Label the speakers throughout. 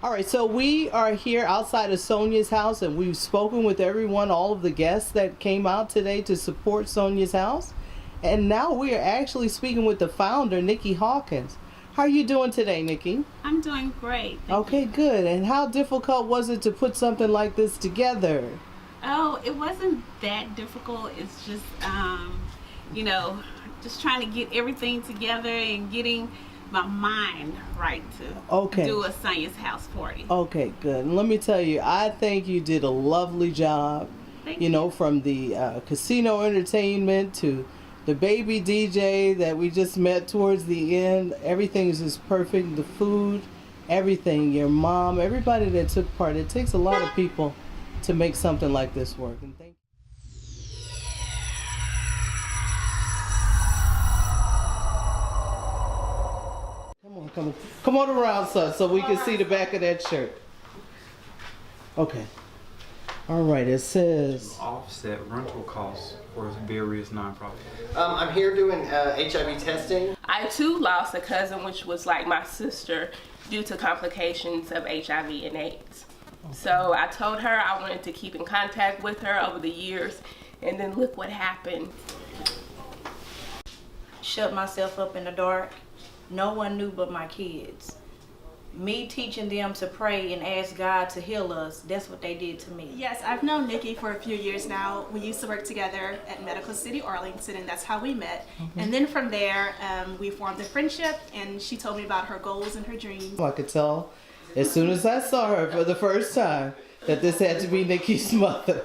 Speaker 1: All right, so we are here outside of Sonya's house, and we've spoken with everyone, all of the guests that came out today to support Sonya's house. And now we are actually speaking with the founder, Nikki Hawkins. How are you doing today, Nikki?
Speaker 2: I'm doing great.
Speaker 1: Okay, good. And how difficult was it to put something like this together?
Speaker 2: Oh, it wasn't that difficult. It's just, just trying to get everything together and getting my mind right to do a Sonya's house party.
Speaker 1: Okay, good. And let me tell you, I think you did a lovely job.
Speaker 2: Thank you.
Speaker 1: From the casino entertainment to the baby DJ that we just met towards the end. Everything is just perfect. The food, everything, your mom, everybody that took part. It takes a lot of people to make something like this work. And thank you. Come on around, son, so we can see the back of that shirt. Okay. All right, it says
Speaker 3: offset rental costs for various nonprofits.
Speaker 4: I'm here doing HIV testing.
Speaker 5: I too lost a cousin, which was like my sister, due to complications of HIV and AIDS. So I told her I wanted to keep in contact with her over the years, and then look what happened.
Speaker 6: Shut myself up in the dark. No one knew but my kids. Me teaching them to pray and ask God to heal us, that's what they did to me.
Speaker 7: Yes, I've known Nikki for a few years now. We used to work together at Medical City Arlington, and that's how we met. And then from there, we formed a friendship, and she told me about her goals and her dreams.
Speaker 1: I could tell as soon as I saw her for the first time that this had to be Nikki's mother.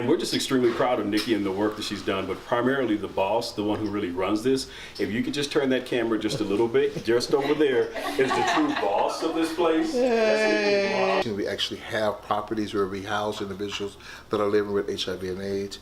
Speaker 8: And we're just extremely proud of Nikki and the work that she's done, but primarily the boss, the one who really runs this. If you could just turn that camera just a little bit, just over there is the true boss of this place. That's
Speaker 9: We actually have properties where we house individuals that are living with HIV and AIDS.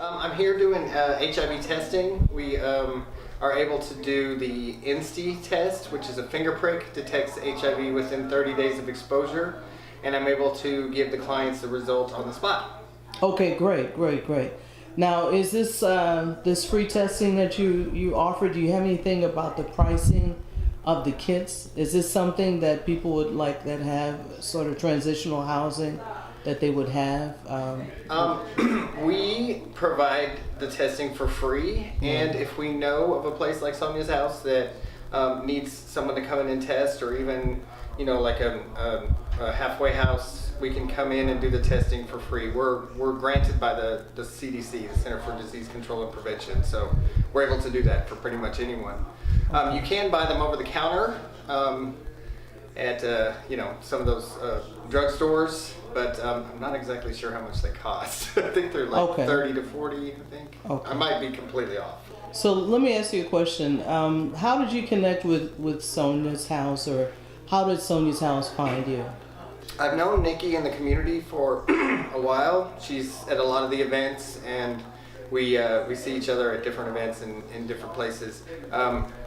Speaker 4: I'm here doing HIV testing. We are able to do the INSTI test, which is a finger prick, detects HIV within 30 days of exposure, and I'm able to give the clients the result on the spot.
Speaker 1: Okay, great. Now, is this this free testing that you offer? Do you have anything about the pricing of the kits? Is this something that people would like that have sort of transitional housing that they would have?
Speaker 4: We provide the testing for free, and if we know of a place like Sonya's house that needs someone to come in and test, or even like a halfway house, we can come in and do the testing for free. We're granted by the CDC, the Center for Disease Control and Prevention, so we're able to do that for pretty much anyone. You can buy them over the counter at some of those drugstores, but I'm not exactly sure how much they cost. I think they're like 30 to 40, I think. Okay. I might be completely off.
Speaker 1: So let me ask you a question. How did you connect with Sonya's house, or how did Sonya's house find you?
Speaker 4: I've known Nikki in the community for a while. She's at a lot of the events, and we see each other at different events in different places.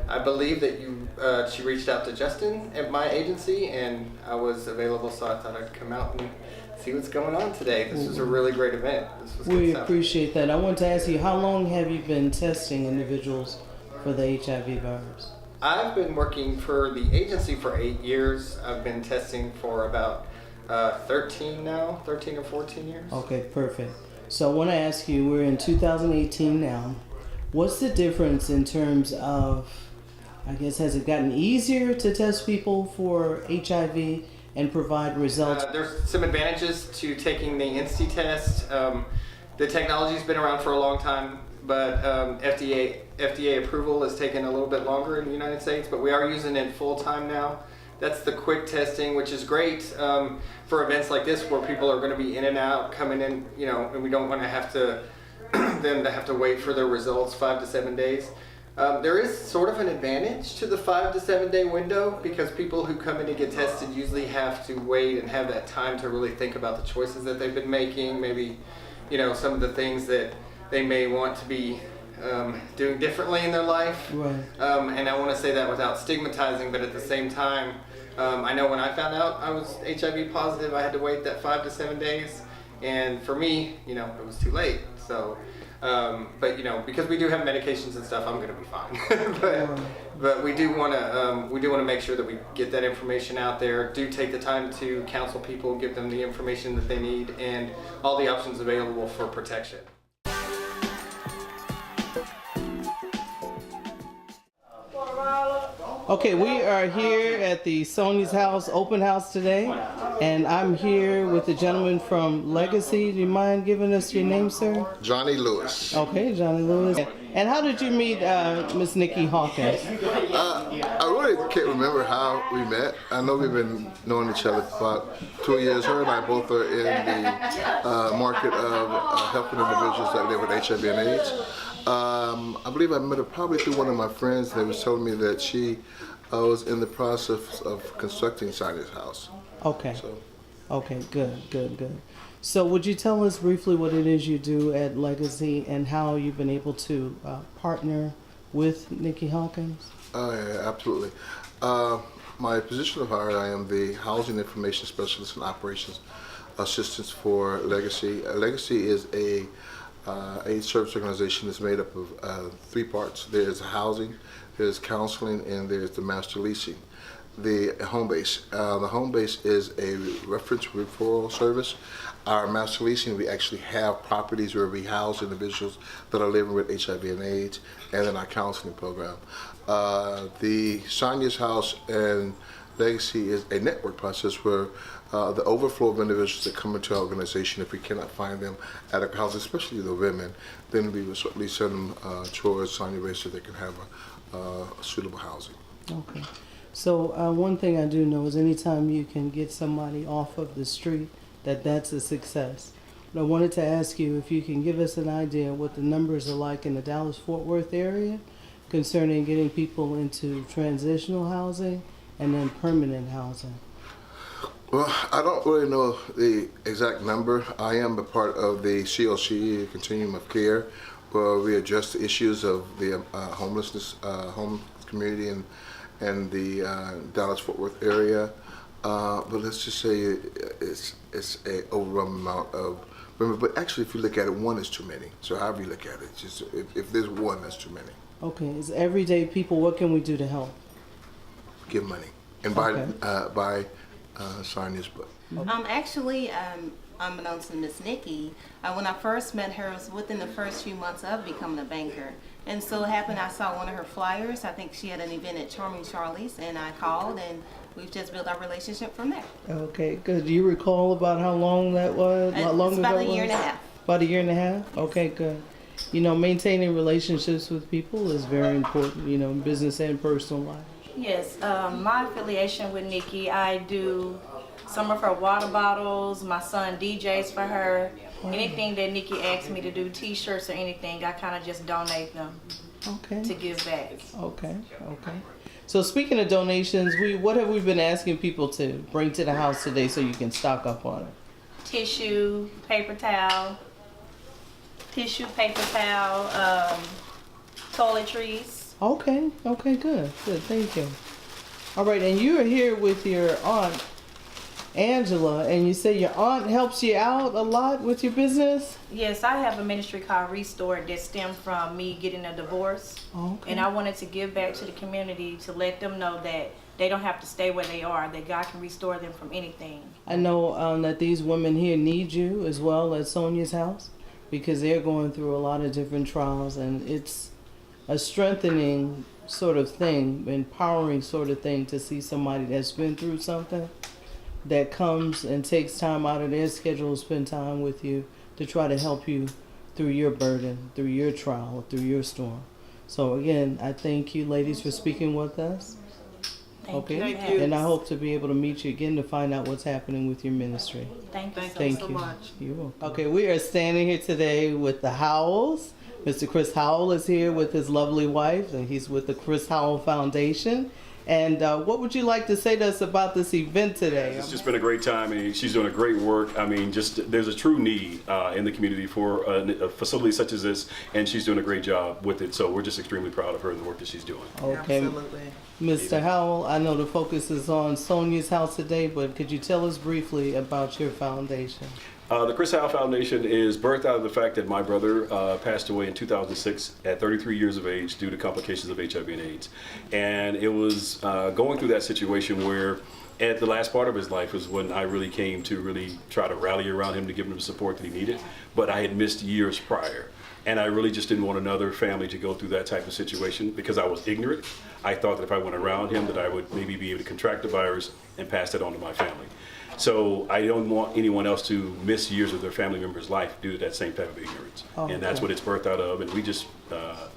Speaker 4: I believe that she reached out to Justin at my agency, and I was available, so I thought I'd come out and see what's going on today. This was a really great event. This was
Speaker 1: We
Speaker 4: good stuff.
Speaker 1: appreciate that. I want to ask you, how long have you been testing individuals for the HIV virus?
Speaker 4: I've been working for the agency for 8 years. I've been testing for about 13 or 14 years.
Speaker 1: Okay, perfect. So I want to ask you, we're in 2018 now. What's the difference in terms of, I guess, has it gotten easier to test people for HIV and provide results?
Speaker 4: There's some advantages to taking the INSTI test. The technology's been around for a long time, but FDA approval has taken a little bit longer in the United States, but we are using it full time now. That's the quick testing, which is great for events like this where people are going to be in and out, coming in, and we don't want to have to them to have to wait for their results 5 to 7 days. There is sort of an advantage to the 5 to 7 day window because people who come in to get tested usually have to wait and have that time to really think about the choices that they've been making, maybe, you know, some of the things that they may want to be doing differently in their life.
Speaker 1: Right.
Speaker 4: And I want to say that without stigmatizing, but at the same time, I know when I found out I was HIV positive, I had to wait that 5 to 7 days. And for me, you know, it was too late. So, but you know, because we do have medications and stuff, I'm going to be fine. but we do want to make sure that we get that information out there. Do take the time to counsel people, give them the information that they need, and all the options available for protection.
Speaker 1: Okay, we are here at the Sonya's house, open house today, and I'm here with the gentleman from Legacy. Do you mind giving us your name, sir?
Speaker 9: Johnny Lewis.
Speaker 1: Okay, Johnny Lewis. And how did you meet Miss Nikki Hawkins?
Speaker 9: I really can't remember how we met. I know we've been knowing each other for about 2 years. Her and I both are in the market of helping individuals that live with HIV and AIDS. I believe I met her probably through one of my friends. They was telling me that she was in the process of constructing Sonya's house.
Speaker 1: Okay.
Speaker 9: So.
Speaker 1: Okay, good. So would you tell us briefly what it is you do at Legacy and how you've been able to partner with Nikki Hawkins?
Speaker 9: Yeah, absolutely. My position of hire, I am the Housing Information Specialist and Operations Assistant for Legacy. Legacy is a service organization that's made up of 3 parts. There's housing, there's counseling, and there's the master leasing. The home base. The home base is a reference referral service. Our master leasing, we actually have properties where we house individuals that are living with HIV and AIDS, and then our counseling program. The Sonya's House and Legacy is a network process where the overflow of individuals that come into our organization, if we cannot find them at a house, especially the women, then we will certainly send them towards Sonya Base so they can have suitable housing.
Speaker 1: Okay. So one thing I do know is anytime you can get somebody off of the street, that's a success. But I wanted to ask you if you can give us an idea what the numbers are like in the Dallas-Fort Worth area concerning getting people into transitional housing and then permanent housing.
Speaker 9: Well, I don't really know the exact number. I am a part of the CLC, Continuum of Care, where we address the issues of the homelessness, home community and the Dallas-Fort Worth area. But let's just say it's a overwhelming amount of women. But actually, if you look at it, one is too many. So however you look at it, just if there's one, that's too many.
Speaker 1: Okay, it's everyday people. What can we do to help?
Speaker 9: Give money and buy Sonya's book.
Speaker 10: Actually, unbeknownst to Miss Nikki, when I first met her, it was within the first few months of becoming a banker. And so it happened, I saw one of her flyers. I think she had an event at Charming Charlie's, and I called, and we've just built our relationship from there.
Speaker 1: Okay, good. Do you recall about how long that was? How long
Speaker 10: it's about a year and a half.
Speaker 1: About a year and a half? Yes. Okay, good. You know, maintaining relationships with people is very important, you know, in business and personal life.
Speaker 6: Yes, my affiliation with Nikki, I do some of her water bottles, my son DJs for her. Anything that Nikki asks me to do, t-shirts or anything, I kind of just donate them to give back.
Speaker 1: Okay. So speaking of donations, what have we been asking people to bring to the house today so you can stock up on it?
Speaker 6: Tissue, paper towel, toiletries.
Speaker 1: Okay, good, thank you. All right, and you are here with your aunt, Angela, and you say your aunt helps you out a lot with your business?
Speaker 6: Yes, I have a ministry called Restore that stemmed from me getting a divorce.
Speaker 1: Okay.
Speaker 6: And I wanted to give back to the community to let them know that they don't have to stay where they are, that God can restore them from anything.
Speaker 1: I know that these women here need you as well at Sonya's house because they're going through a lot of different trials, and it's a strengthening sort of thing, empowering sort of thing to see somebody that's been through something that comes and takes time out of their schedule to spend time with you to try to help you through your burden, through your trial, through your storm. So again, I thank you ladies for speaking with us.
Speaker 6: Thank
Speaker 1: you. And I hope to be able to meet you again to find out what's happening with your ministry.
Speaker 6: Thank you
Speaker 1: so much. You're welcome. Okay, we are standing here today with the Howells. Mr. Chris Howell is here with his lovely wife, and he's with the Chris Howell Foundation. And what would you like to say to us about this event today?
Speaker 8: It's just been a great time, and she's doing a great work. I mean, just there's a true need in the community for a facility such as this, and she's doing a great job with it. So we're just extremely proud of her and the work that she's doing.
Speaker 1: Okay,
Speaker 11: Absolutely.
Speaker 1: Mr. Howell, I know the focus is on Sonia's house today, but could you tell us briefly about your foundation?
Speaker 8: The Chris Howell Foundation is birthed out of the fact that my brother passed away in 2006 at 33 years of age due to complications of HIV and AIDS. And it was going through that situation where at the last part of his life was when I really came to really try to rally around him to give him the support that he needed. But I had missed years prior. And I really just didn't want another family to go through that type of situation because I was ignorant. I thought that if I went around him that I would maybe be able to contract the virus and pass it on to my family. So I don't want anyone else to miss years of their family member's life due to that same type of ignorance. And that's what it's birthed out of. And we just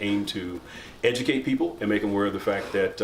Speaker 8: aim to educate people and make them aware of the fact that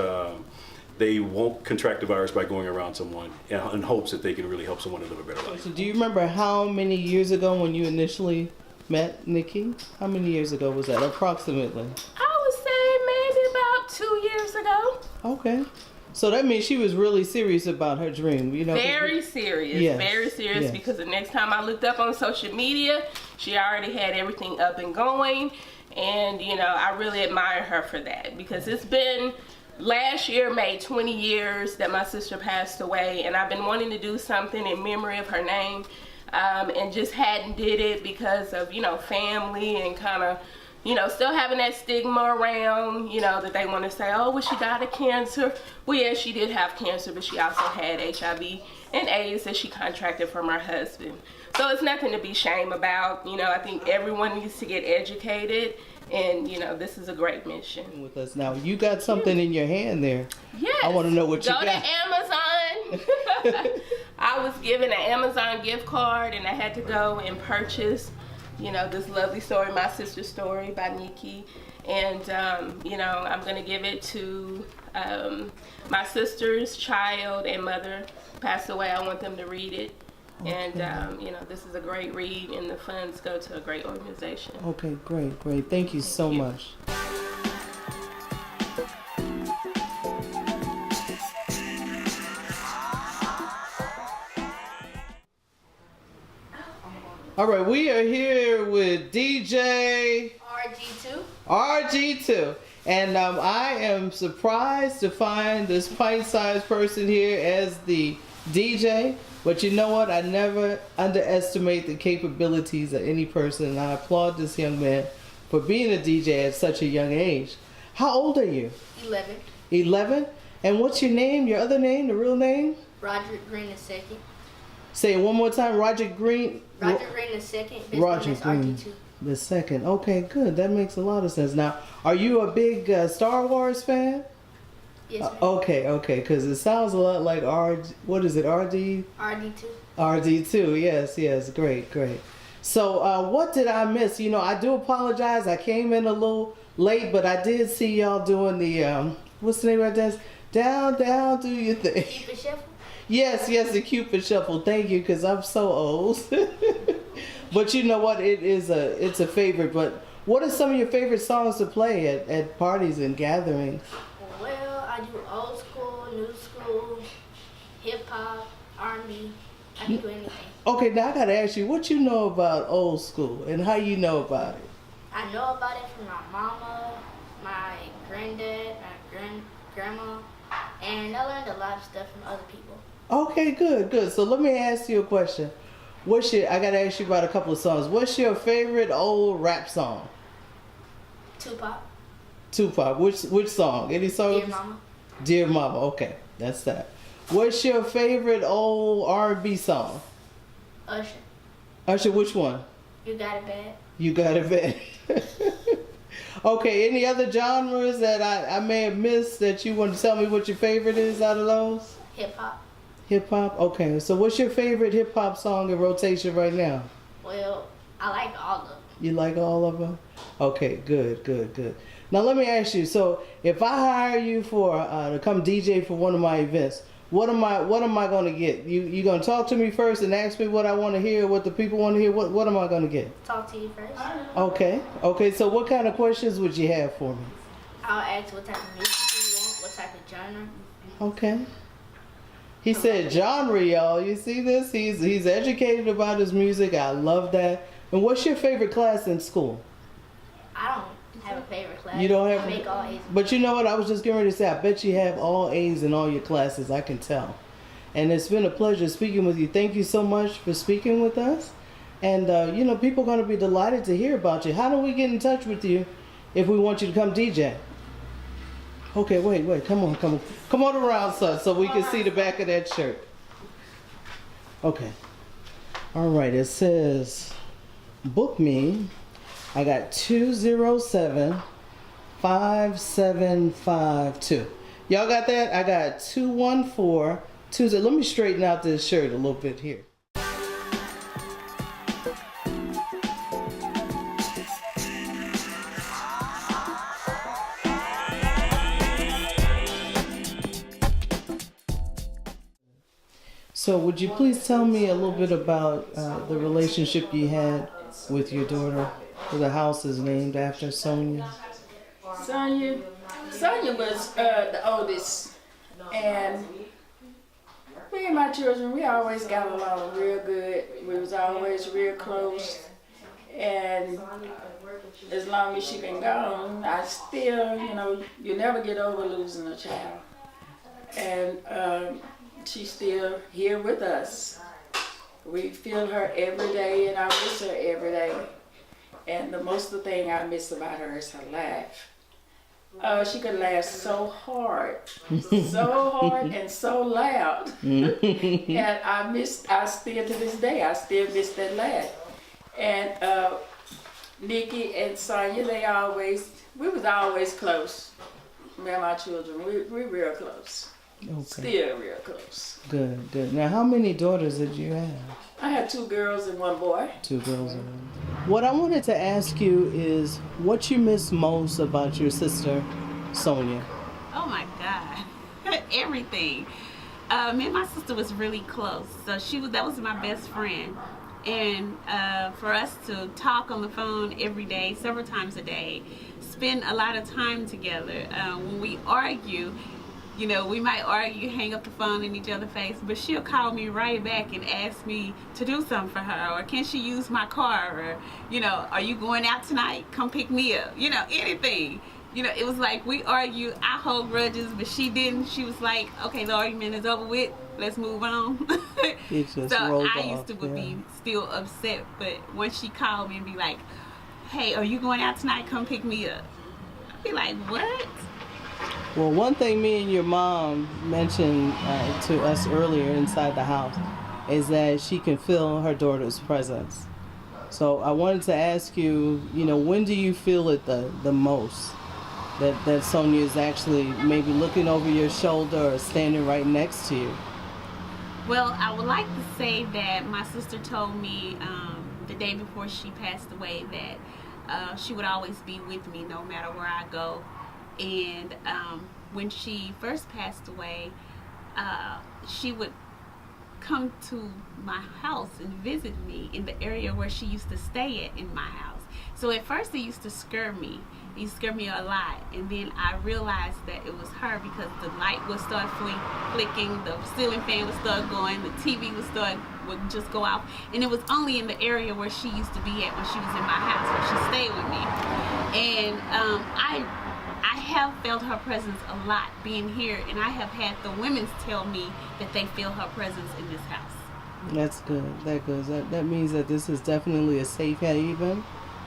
Speaker 8: they won't contract the virus by going around someone in hopes that they can really help someone to live a better life.
Speaker 1: So do you remember how many years ago when you initially met Nikki? How many years ago was that approximately?
Speaker 5: I would say maybe about 2 years ago.
Speaker 1: Okay. So that means she was really serious about her dream, you know?
Speaker 5: Very serious,
Speaker 1: yes.
Speaker 5: Very serious,
Speaker 1: yes.
Speaker 5: Because the next time I looked up on social media, she already had everything up and going. And, you know, I really admire her for that because it's been, last year made 20 years that my sister passed away, and I've been wanting to do something in memory of her name and just hadn't did it because of, you know, family and kind of, you know, still having that stigma around, you know, that they want to say, oh, well, she died of cancer. Well, yeah, she did have cancer, but she also had HIV and AIDS that she contracted from her husband. So it's nothing to be ashamed about. You know, I think everyone needs to get educated, and, you know, this is a great mission.
Speaker 1: With us now, you got something in your hand there.
Speaker 5: Yes.
Speaker 1: I want to know what you got.
Speaker 5: Go to Amazon. I was given an Amazon gift card, and I had to go and purchase, you know, this lovely story, My Sister's Story by Nikki. And, you know, I'm going to give it to my sister's child and mother passed away. I want them to read it. Okay. And, you know, this is a great read, and the funds go to a great organization.
Speaker 1: Okay, great, great. Thank you so much. All right, we are here with DJ RG2. And I am surprised to find this pint-sized person here as the DJ. But you know what? I never underestimate the capabilities of any person. And I applaud this young man for being a DJ at such a young age. How old are you?
Speaker 12: 11.
Speaker 1: 11? And what's your name, your other name, the real name?
Speaker 12: Roger Green II.
Speaker 1: Say it one more time. Roger Green.
Speaker 12: Roger Green II.
Speaker 1: Roger Green the second. Okay, good. That makes a lot of sense. Now, are you a big Star Wars fan?
Speaker 12: Yes, ma'am.
Speaker 1: Okay. Because it sounds a lot like what is it? RD?
Speaker 12: RD2.
Speaker 1: RD2. Yes. Great. So, what did I miss? You know, I do apologize. I came in a little late, but I did see y'all doing the what's the name of that dance? Down, do your thing.
Speaker 12: Cupid Shuffle?
Speaker 1: Yes, the Cupid Shuffle. Thank you, because I'm so old. But you know what? It's a favorite. But what are some of your favorite songs to play at parties and gatherings?
Speaker 12: Well, I do old school, new school, hip hop, R&B. I can do anything.
Speaker 1: Okay, now I gotta ask you, what you know about old school and how you know about it?
Speaker 12: I know about it from my mama, my granddad, my grandma, and I learned a lot of stuff from other people.
Speaker 1: Okay, good. So let me ask you a question. I gotta ask you about a couple of songs. What's your favorite old rap song? Tupac. Which song? Any songs?
Speaker 12: Dear Mama.
Speaker 1: Dear Mama. Okay, that's that. What's your favorite old R&B song? Usher, which one?
Speaker 12: You Got It Bad.
Speaker 1: You Got It Bad. Okay, any other genres that I may have missed that you want to tell me what your favorite is out of those?
Speaker 12: Hip hop.
Speaker 1: Hip hop? Okay, so what's your favorite hip hop song in rotation right now?
Speaker 12: Well, I like all of them.
Speaker 1: You like all of them? Okay, good. Now let me ask you, so if I hire you to come DJ for one of my events, What am I going to get? You going to talk to me first and ask me what I want to hear, what the people want to hear? What am I going to get?
Speaker 12: Talk to you first.
Speaker 1: Okay, so what kind of questions would you have for me?
Speaker 12: I'll ask what type of music you want, what type of genre.
Speaker 1: Okay. He said genre, y'all. You see this? He's educated about his music. I love that. And what's your favorite class in school?
Speaker 12: I don't have a favorite class.
Speaker 1: You don't have.
Speaker 12: I make all A's.
Speaker 1: But you know what? I was just getting ready to say. I bet you have all A's in all your classes. I can tell. And it's been a pleasure speaking with you. Thank you so much for speaking with us. And people are going to be delighted to hear about you. How do we get in touch with you if we want you to come DJ? Okay, wait. Come on around, son, so we can see the back of that shirt. Okay. All right. It says, book me. I got 207-5752. Y'all got that? I got 214-20. Let me straighten out this shirt a little bit here. So would you please tell me a little bit about the relationship you had with your daughter? The house is named after Sonya.
Speaker 11: Sonya was the oldest, and me and my children, we always got along real good. We was always real close, and as long as she been gone, I still, you never get over losing a child, and she's still here with us. We feel her every day, and I miss her every day. And the most of the thing I miss about her is her laugh. She could laugh so hard and so loud. And I still to this day, I still miss that laugh. And Nikki and Sonya, we was always close. Me and my children, we real close. Okay. Still real close.
Speaker 1: Good. Now, how many daughters did you have?
Speaker 11: I had 2 girls and 1 boy.
Speaker 1: 2 girls and 1 boy. What I wanted to ask you is what you miss most about your sister, Sonya.
Speaker 2: Oh my God, everything. Me and my sister was really close. So that was my best friend. And for us to talk on the phone every day, several times a day, spend a lot of time together. When we argue, we might argue, hang up the phone in each other's face, but she'll call me right back and ask me to do something for her, or can she use my car, or, are you going out tonight? Come pick me up, anything. It was like we argue, I hold grudges, but she didn't. She was like, okay, the argument is over with, let's move on. So I used to be still upset, but once she called me and be like, hey, are you going out tonight? Come pick me up. I'd be like, what?
Speaker 1: Well, one thing me and your mom mentioned to us earlier inside the house is that she can feel her daughter's presence. So I wanted to ask you, when do you feel it the most? That Sonya is actually maybe looking over your shoulder or standing right next to you?
Speaker 2: Well, I would like to say that my sister told me the day before she passed away that she would always be with me no matter where I go. And when she first passed away, she would come to my house and visit me in the area where she used to stay at in my house. So at first it used to scare me. It used to scare me a lot. And then I realized that it was her because the light would start flicking, the ceiling fan would start going, the TV would just go off. And it was only in the area where she used to be at when she was in my house, where she stayed with me. And I have felt her presence a lot being here, and I have had the women tell me that they feel her presence in this house.
Speaker 1: That's good. That means that this is definitely a safe haven.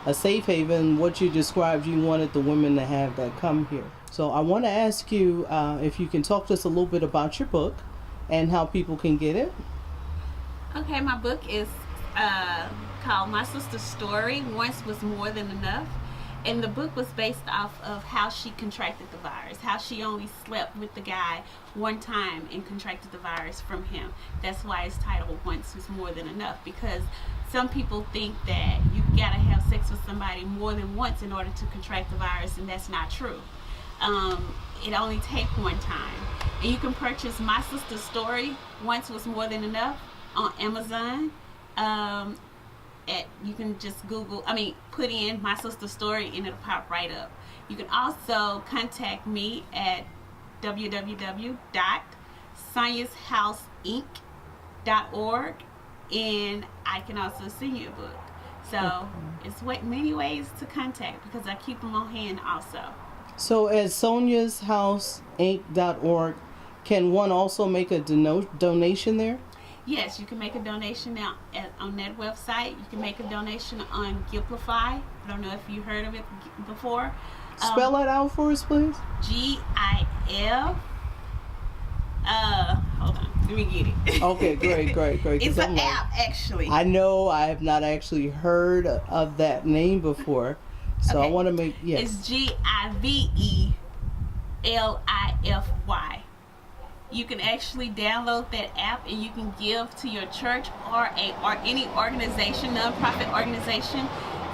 Speaker 1: A safe haven, what you described, you wanted the women to have that come here. So I want to ask you if you can talk to us a little bit about your book and how people can get it.
Speaker 2: Okay, my book is called My Sister's Story, Once Was More Than Enough. And the book was based off of how she contracted the virus, how she only slept with the guy one time and contracted the virus from him. That's why it's titled Once Was More Than Enough, because some people think that you gotta have sex with somebody more than once in order to contract the virus, and that's not true. It only takes one time. And you can purchase My Sister's Story, Once Was More Than Enough, on Amazon. You can just put in My Sister's Story and it'll pop right up. You can also contact me at www.sonyashouseinc.org, and I can also send you a book. So it's many ways to contact, because I keep them on hand also.
Speaker 1: So at sonyashouseinc.org, can one also make a donation there?
Speaker 2: Yes, you can make a donation now on that website. You can make a donation on Giplify. I don't know if you heard of it before.
Speaker 1: Spell that out for us, please.
Speaker 2: GIF. Hold on. Let me get it.
Speaker 1: Okay, great.
Speaker 2: It's an app, actually.
Speaker 1: I know I have not actually heard of that name before. So
Speaker 2: Okay.
Speaker 1: I want to make, yes.
Speaker 2: It's GIVELIFY. You can actually download that app and you can give to your church or any organization, nonprofit organization.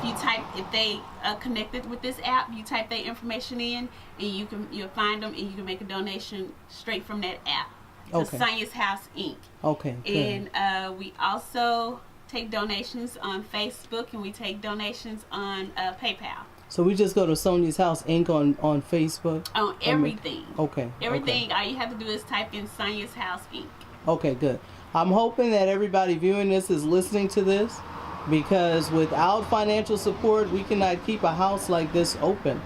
Speaker 2: If they are connected with this app, you type their information in and you'll find them, and you can make a donation straight from that app to Sonya's House Inc.
Speaker 1: Okay. Good.
Speaker 2: And we also take donations on Facebook, and we take donations on PayPal.
Speaker 1: So we just go to Sonya's House Inc. on Facebook?
Speaker 2: On everything.
Speaker 1: Okay.
Speaker 2: Everything. All you have to do is type in Sonya's House Inc.
Speaker 1: Okay, good. I'm hoping that everybody viewing this is listening to this, because without financial support, we cannot keep a house like this open.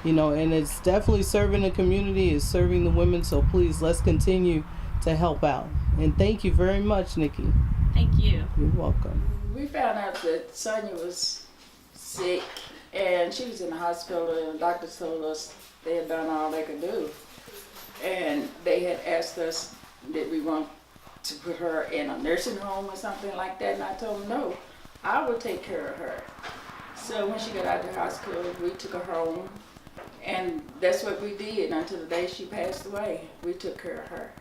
Speaker 1: And it's definitely serving the community, it's serving the women. So please, let's continue to help out. And thank you very much, Nikki.
Speaker 2: Thank you.
Speaker 1: You're welcome.
Speaker 11: We found out that Sonya was sick, and she was in the hospital, and the doctors told us they had done all they could do. And they had asked us, did we want to put her in a nursing home or something like that? And I told them, no, I would take care of her. So when she got out of the hospital, we took her home, and that's what we did until the day she passed away. We took care of her.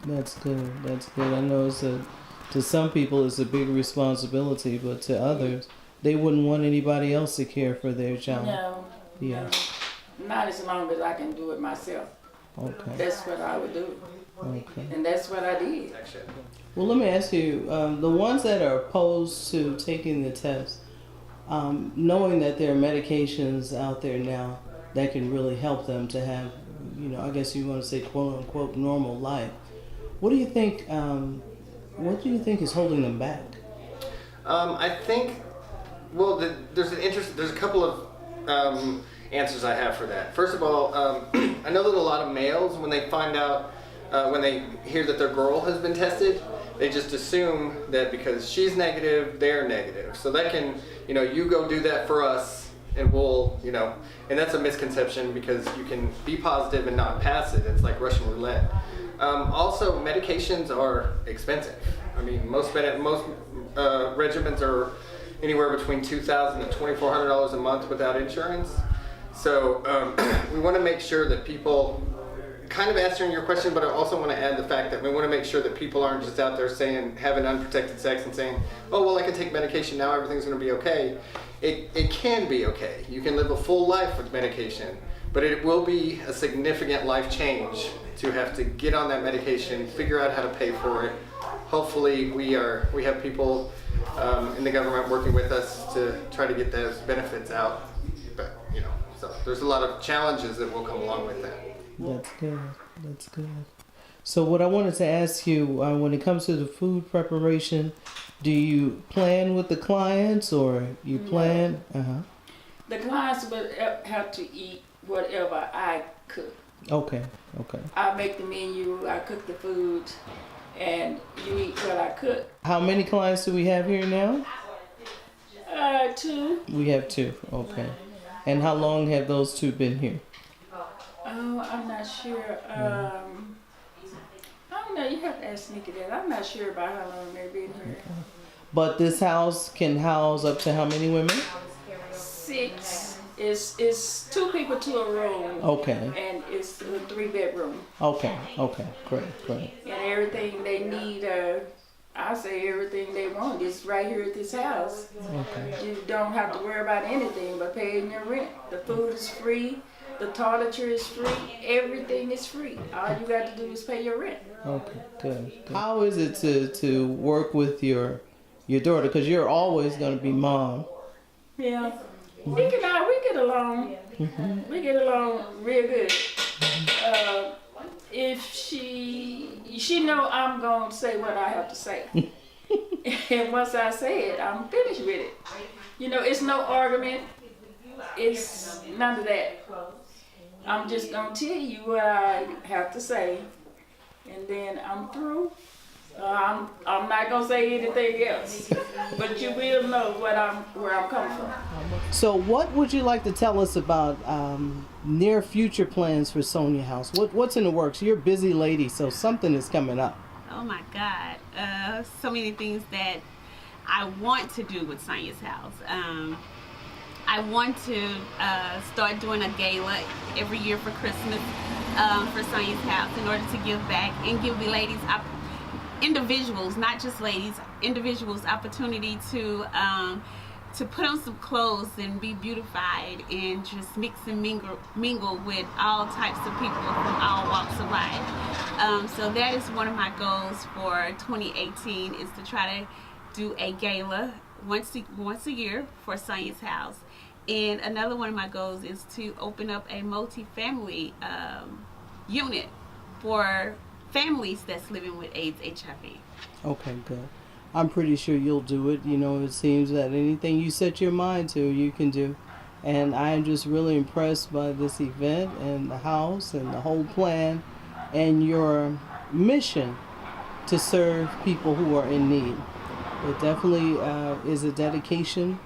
Speaker 1: That's good. I know to some people it's a big responsibility, but to others, they wouldn't want anybody else to care for their child.
Speaker 11: No.
Speaker 1: Yeah.
Speaker 11: No. Not as long as I can do it myself.
Speaker 1: Okay.
Speaker 11: That's what I would do.
Speaker 1: Okay.
Speaker 11: And that's what I did.
Speaker 1: Well, let me ask you, the ones that are opposed to taking the test, knowing that there are medications out there now that can really help them to have, I guess you want to say quote unquote normal life. What do you think? What do you think is holding them back?
Speaker 4: I think, well, there's a couple of answers I have for that. First of all, I know that a lot of males, when they find out, when they hear that their girl has been tested, they just assume that because she's negative, they're negative. So that can, you go do that for us, and we'll, and that's a misconception, because you can be positive and not pass it. It's like Russian roulette. Also, medications are expensive. I mean, most regimens are anywhere between $2,000 and $2,400 a month without insurance. So we want to make sure that people, kind of answering your question, but I also want to add the fact that we want to make sure that people aren't just out there having unprotected sex and saying, oh, well, I can take medication now, everything's going to be okay. It can be okay. You can live a full life with medication, but it will be a significant life change to have to get on that medication, figure out how to pay for it. Hopefully we have people in the government working with us to try to get those benefits out. But, so there's a lot of challenges that will come along with that.
Speaker 1: That's good. So what I wanted to ask you, when it comes to the food preparation, do you plan with the clients, or you plan?
Speaker 11: No. The clients would have to eat whatever I cook.
Speaker 1: Okay.
Speaker 11: I make the menu, I cook the food, and you eat what I cook.
Speaker 1: How many clients do we have here now?
Speaker 11: 2.
Speaker 1: We have 2. Okay. And how long have those 2 been here?
Speaker 11: Oh, I'm not sure. I don't know. You have to ask Nikki that. I'm not sure about how long they've been here.
Speaker 1: But this house can house up to how many women?
Speaker 11: 6. It's 2 people to a room.
Speaker 1: Okay.
Speaker 11: And it's a 3-bedroom.
Speaker 1: Okay. Great.
Speaker 11: And everything they need, I say everything they want is right here at this house.
Speaker 1: Okay.
Speaker 11: You don't have to worry about anything but paying your rent. The food is free. The toiletry is free. Everything is free. All you got to do is pay your rent.
Speaker 1: Okay, good. How is it to work with your daughter? Because you're always going to be mom.
Speaker 11: Yeah. Nick and I, we get along. We get along real good. If she know I'm going to say what I have to say. And once I say it, I'm finished with it. You know, it's no argument. It's none of that. I'm just going to tell you what I have to say. And then I'm through. I'm not going to say anything else. But you will know where I'm coming from.
Speaker 1: So what would you like to tell us about near future plans for Sonya House? What's in the works? You're a busy lady, so something is coming up.
Speaker 2: Oh my God. So many things that I want to do with Sonya's House. I want to start doing a gala every year for Christmas for Sonya's House in order to give back and give the ladies, individuals, not just ladies, individuals opportunity to put on some clothes and be beautified and just mix and mingle with all types of people from all walks of life. So that is one of my goals for 2018, is to try to do a gala once a year for Sonya's House. And another one of my goals is to open up a multi-family unit for families that's living with AIDS, HIV.
Speaker 1: Okay, good. I'm pretty sure you'll do it. You know, it seems that anything you set your mind to, you can do. And I am just really impressed by this event and the house and the whole plan and your mission to serve people who are in need. It definitely is a dedication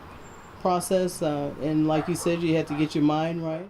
Speaker 1: process. And like you said, you had to get your mind right.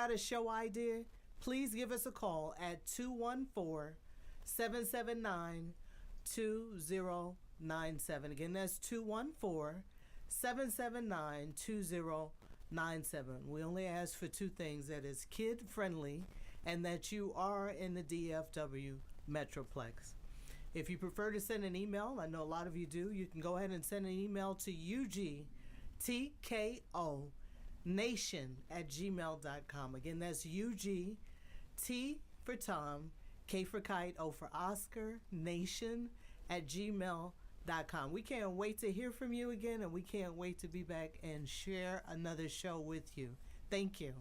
Speaker 1: A show idea, please give us a call at 214-779-2097. Again, that's 214-779-2097. We only ask for two things: that is kid friendly and that you are in the DFW Metroplex. If you prefer to send an email, I know a lot of you do, you can go ahead and send an email to UGTKO@gmail.com. Again, that's UG, T for Tom, K for Kite, O for Oscar, Nation @gmail.com. We can't wait to hear from you again, and we can't wait to be back and share another show with you. Thank you.